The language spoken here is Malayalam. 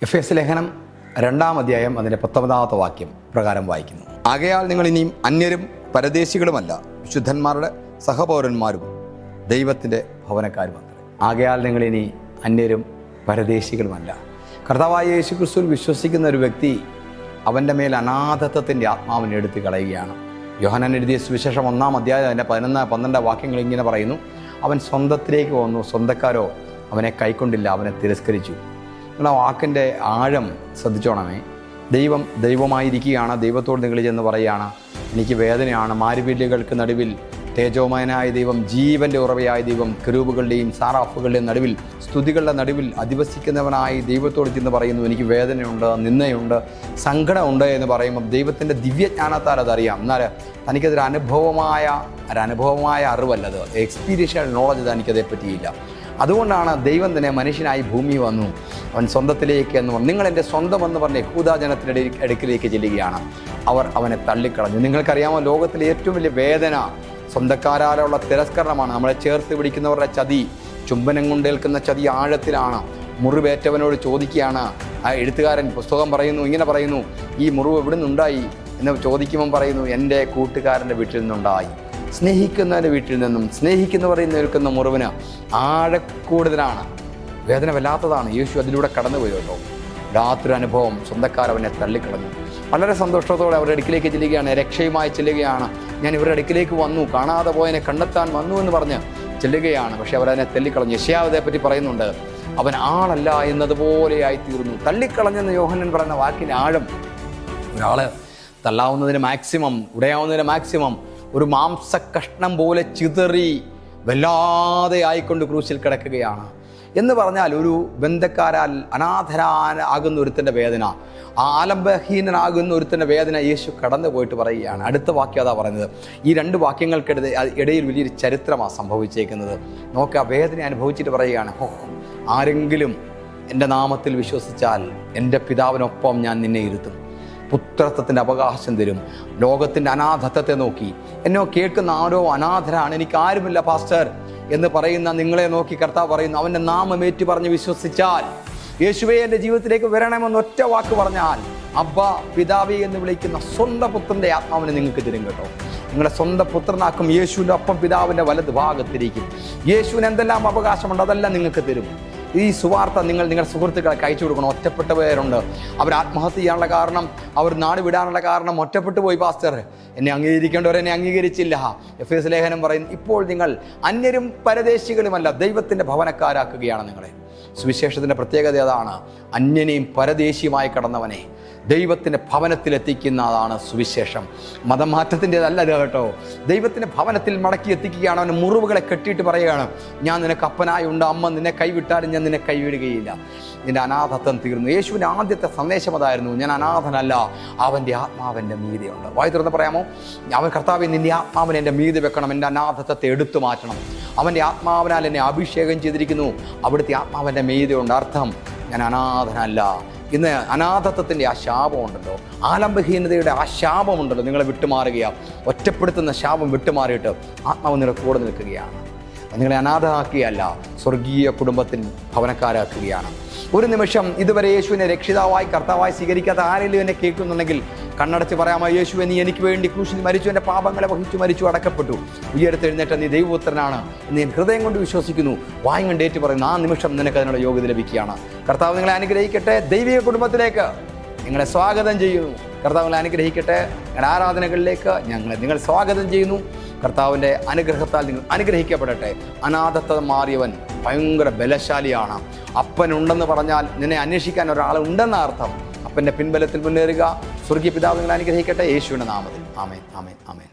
എഫേസ്യ ലേഖനം 2-ാം അധ്യായം അതിൻ്റെ 19-ാമത്തെ വാക്യം പ്രകാരം വായിക്കുന്നു. ആകയാൽ നിങ്ങൾ ഇനിയും അന്യരും പരദേശികളുമല്ല, വിശുദ്ധന്മാരുടെ സഹപൗരന്മാരും ദൈവത്തിൻ്റെ ഭവനക്കാരുമത്രേ. ആകയാൽ നിങ്ങൾ ഇനി അന്യരും പരദേശികളുമല്ല. കർത്താവായ യേശു ക്രിസ്തുവിൽ വിശ്വസിക്കുന്ന ഒരു വ്യക്തി അവൻ്റെ മേൽ അനാഥത്വത്തിൻ്റെ ആത്മാവിനെ എടുത്ത് കളയുകയാണ്. യോഹന്നാൻ എഴുതിയ സുവിശേഷം 1-ാം അധ്യായം അതിൻ്റെ 11-12 വാക്യങ്ങൾ ഇങ്ങനെ പറയുന്നു: അവൻ സ്വന്തത്തിലേക്ക് വന്നു, സ്വന്തക്കാരോ അവനെ കൈക്കൊണ്ടില്ല, അവനെ തിരസ്കരിച്ചു. ആ വാക്കിൻ്റെ ആഴം ശ്രദ്ധിച്ചോണമേ. ദൈവം ദൈവമായിരിക്കുകയാണ്. ദൈവത്തോട് നിങ്ങൾ ചെന്ന് പറയുകയാണ്, എനിക്ക് വേദനയാണ്. മാരുവില്ലുകൾക്ക് നടുവിൽ തേജോമയനായ ദൈവം, ജീവൻ്റെ ഉറവയായ ദൈവം, കെരൂബുകളുടെയും സാറാഫുകളുടെയും നടുവിൽ, സ്തുതികളുടെ നടുവിൽ അധിവസിക്കുന്നവനായി ദൈവത്തോട് ചെന്ന് പറയുന്നു, എനിക്ക് വേദനയുണ്ട്, നിന്ദയുണ്ട്, സങ്കടമുണ്ട് എന്ന് പറയുമ്പോൾ ദൈവത്തിൻ്റെ ദിവ്യജ്ഞാനത്താൽ അതറിയാം. എന്നാൽ തനിക്കതൊരു അനുഭവമായ അറിവല്ലത്, എക്സ്പീരിയൻഷ്യൽ നോളജ് തനിക്കതേ പറ്റിയില്ല. അതുകൊണ്ടാണ് ദൈവം തന്നെ മനുഷ്യനായി ഭൂമി വന്നു. അവൻ സ്വന്തത്തിലേക്ക് എന്ന് പറഞ്ഞു. നിങ്ങൾ എൻ്റെ സ്വന്തം എന്ന് പറഞ്ഞ് യഹൂദ ജനത്തിൻ്റെ അടുക്കിലേക്ക് ചെല്ലുകയാണ്. അവർ അവനെ തള്ളിക്കളഞ്ഞു. നിങ്ങൾക്കറിയാമോ, ലോകത്തിലെ ഏറ്റവും വലിയ വേദന സ്വന്തക്കാരാലുള്ള തിരസ്കരണമാണ്. നമ്മളെ ചേർത്ത് പിടിക്കുന്നവരുടെ ചതി, ചുംബനം കൊണ്ടേൽക്കുന്ന ചതി ആഴത്തിലാണ്. മുറിവേറ്റവനോട് ചോദിക്കുകയാണ് ആ എഴുത്തുകാരൻ. പുസ്തകം പറയുന്നു, ഇങ്ങനെ പറയുന്നു, ഈ മുറിവ് എവിടെ നിന്നുണ്ടായി എന്ന് ചോദിക്കുമ്പം പറയുന്നു, എൻ്റെ കൂട്ടുകാരൻ്റെ വീട്ടിൽ നിന്നുണ്ടായി. സ്നേഹിക്കുന്നവൻ്റെ വീട്ടിൽ നിന്നും സ്നേഹിക്കുന്നവരെ നിൽക്കുന്ന മുറിവിന് ആഴക്കൂടുതലാണ്, വേദന വല്ലാത്തതാണ്. യേശു അതിലൂടെ കടന്നുപോയി കേട്ടോ. രാത്രി അനുഭവം, സ്വന്തക്കാരവനെ തള്ളിക്കളഞ്ഞു. വളരെ സന്തോഷത്തോടെ അവരുടെ അടുക്കിലേക്ക് ചെല്ലുകയാണ്, രക്ഷയുമായി ചെല്ലുകയാണ്. ഞാൻ ഇവരുടെ അടുക്കിലേക്ക് വന്നു, കാണാതെ പോയതിനെ കണ്ടെത്താൻ വന്നു എന്ന് പറഞ്ഞ് ചെല്ലുകയാണ്. പക്ഷെ അവരതിനെ തള്ളിക്കളഞ്ഞു. യെശയ്യാവിനെ പറ്റി പറയുന്നുണ്ട്, അവൻ ആളല്ല എന്നതുപോലെയായി തീർന്നു. തള്ളിക്കളഞ്ഞെന്ന് യോഹന്നാൻ പറയുന്ന വാക്കിൻ്റെ ആഴം, ഒരാൾ തള്ളാവുന്നതിന് മാക്സിമം, ഉടയാവുന്നതിന് മാക്സിമം, ഒരു മാംസക്കഷ്ണം പോലെ ചിതറി വല്ലാതെ ആയിക്കൊണ്ട് ക്രൂശിൽ കിടക്കുകയാണ് എന്ന് പറഞ്ഞാൽ, ഒരു ബന്ധക്കാരാൽ അനാഥരാകുന്ന ഒരുത്തൻ്റെ വേദന, ആലംബഹീനനാകുന്ന ഒരുത്തൻ്റെ വേദന യേശു കടന്നു പോയിട്ട് പറയുകയാണ്. അടുത്ത വാക്യം അതാ പറയുന്നത്. ഈ 2 വാക്യങ്ങൾക്കിടയിൽ വലിയൊരു ചരിത്രമാണ് സംഭവിച്ചേക്കുന്നത്. നോക്കുക, വേദന അനുഭവിച്ചിട്ട് പറയുകയാണ്, ആരെങ്കിലും എൻ്റെ നാമത്തിൽ വിശ്വസിച്ചാൽ എൻ്റെ പിതാവിനൊപ്പം ഞാൻ നിന്നെ ഇരുത്തും, പുത്രത്വത്തിൻ്റെ അവകാശം തരും. ലോകത്തിൻ്റെ അനാഥത്വത്തെ നോക്കി, എന്നോ കേൾക്കുന്ന ആരോ അനാഥരാണ്, എനിക്ക് ആരുമില്ല പാസ്റ്റർ എന്ന് പറയുന്ന നിങ്ങളെ നോക്കി കർത്താവ് പറയുന്നു, അവൻ്റെ നാമം ഏറ്റു പറഞ്ഞ് വിശ്വസിച്ചാൽ, യേശുവേ എൻ്റെ ജീവിതത്തിലേക്ക് വരണമെന്ന് ഒറ്റ വാക്ക് പറഞ്ഞാൽ, അബ്ബ പിതാവേ എന്ന് വിളിക്കുന്ന സ്വന്തം പുത്രൻ്റെ ആത്മാവിനെ നിങ്ങൾക്ക് തരും കേട്ടോ. നിങ്ങളുടെ സ്വന്തം പുത്രനാക്കും. യേശുവിൻ്റെ ഒപ്പം പിതാവിൻ്റെ വലത് ഭാഗത്തിരിക്കും. യേശുവിന് എന്തെല്ലാം അവകാശമുണ്ട് അതെല്ലാം നിങ്ങൾക്ക് തരും. ഈ സുവാർത്ത നിങ്ങളുടെ സുഹൃത്തുക്കളെ അയച്ചു കൊടുക്കണം. ഒറ്റപ്പെട്ടവരുണ്ട്, അവർ ആത്മഹത്യ ചെയ്യാനുള്ള കാരണം, അവർ നാട് വിടാനുള്ള കാരണം, ഒറ്റപ്പെട്ടു പോയി പാസ്റ്റർ, എന്നെ അംഗീകരിക്കേണ്ടവരെന്നെ അംഗീകരിച്ചില്ല. എഫേസ്യ ലേഖനം പറയുന്നു, ഇപ്പോൾ നിങ്ങൾ അന്യരും പരദേശികളുമല്ല, ദൈവത്തിൻ്റെ ഭവനക്കാരാക്കുകയാണ് നിങ്ങളെ. സുവിശേഷത്തിൻ്റെ പ്രത്യേകത അതാണ്. അന്യനെയും പരദേശിയുമായി കടന്നവനെ ദൈവത്തിൻ്റെ ഭവനത്തിലെത്തിക്കുന്നതാണ് സുവിശേഷം. മതം മാറ്റത്തിൻ്റെതല്ല ഇത് കേട്ടോ. ദൈവത്തിൻ്റെ ഭവനത്തിൽ മടക്കി എത്തിക്കുകയാണ്. അവൻ്റെ മുറിവുകളെ കെട്ടിയിട്ട് പറയുകയാണ്, ഞാൻ നിനക്ക് അപ്പനായുണ്ട്, അമ്മ നിന്നെ കൈവിട്ടാലും ഞാൻ നിന്നെ കൈവിടുകയില്ല, നിൻ്റെ അനാഥത്വം തീർന്നു. യേശുവിൻ്റെ ആദ്യത്തെ സന്ദേശം അതായിരുന്നു, ഞാൻ അനാഥനല്ല, അവൻ്റെ ആത്മാവൻ്റെ മീതെയുണ്ട്. വായി തുറന്ന് പറയാമോ, അവൻ കർത്താവേ നിൻ്റെ ആത്മാവിനെ എൻ്റെ മീതെ വെക്കണം, എൻ്റെ അനാഥത്വത്തെ എടുത്തു മാറ്റണം. അവൻ്റെ ആത്മാവിനാൽ എന്നെ അഭിഷേകം ചെയ്തിരിക്കുന്നു, അവിടുത്തെ ആത്മാവൻ്റെ മീതെയുണ്ട്. അർത്ഥം, ഞാൻ അനാഥനല്ല. ഇന്ന് അനാഥത്വത്തിൻ്റെ ആ ശാപമുണ്ടല്ലോ, ആലംബഹീനതയുടെ ആ ശാപമുണ്ടല്ലോ, നിങ്ങളെ വിട്ടുമാറുകയാണ്. ഒറ്റപ്പെടുത്തുന്ന ശാപം വിട്ടുമാറിയിട്ട് ആത്മാവ് നിങ്ങളെ കൂടെ നിൽക്കുകയാണ്. നിങ്ങളെ അനാഥമാക്കുകയല്ല, സ്വർഗീയ കുടുംബത്തിൽ ഭവനക്കാരാക്കുകയാണ്. ഒരു നിമിഷം ഇതുവരെ യേശുവിനെ രക്ഷിതാവായി കർത്താവായി സ്വീകരിക്കാത്ത ആരെങ്കിലും എന്നെ കേൾക്കുന്നുണ്ടെങ്കിൽ കണ്ണടച്ച് പറയാമോ, യേശുവെ നീ എനിക്ക് വേണ്ടി ക്രൂശിൽ മരിച്ചു, എൻ്റെ പാപങ്ങളെ വഹിച്ചു മരിച്ചു, അടക്കപ്പെട്ടു, ഉയർത്തെഴുന്നേറ്റ നീ ദൈവപുത്രനാണ് എന്ന് ഞാൻ ഹൃദയം കൊണ്ട് വിശ്വസിക്കുന്നു, വായും കൊണ്ട് ഏറ്റു പറയുന്നു. ആ നിമിഷം നിനക്ക് അതിനുള്ള യോഗ്യത ലഭിക്കുകയാണ്. കർത്താവ് നിങ്ങളെ അനുഗ്രഹിക്കട്ടെ. ദൈവിക കുടുംബത്തിലേക്ക് നിങ്ങളെ സ്വാഗതം ചെയ്യുന്നു. കർത്താവ് നിങ്ങളെ അനുഗ്രഹിക്കട്ടെ. ഞങ്ങളുടെ ആരാധനകളിലേക്ക് നിങ്ങൾ സ്വാഗതം ചെയ്യുന്നു. കർത്താവിൻ്റെ അനുഗ്രഹത്താൽ നിങ്ങൾ അനുഗ്രഹിക്കപ്പെടട്ടെ. അനാഥത്വം മാറിയവൻ ഭയങ്കര ബലശാലിയാണ്. അപ്പനുണ്ടെന്ന് പറഞ്ഞാൽ നിന്നെ അന്വേഷിക്കാൻ ഒരാളുണ്ടെന്ന അർത്ഥം. അപ്പൻ്റെ പിൻബലത്തിൽ മുന്നേറുക. സ്വർഗീയ പിതാവ് നിങ്ങളെ അനുഗ്രഹിക്കട്ടെ. യേശുവിൻ്റെ നാമത്തിൽ ആമേൻ, ആമേൻ, ആമേൻ.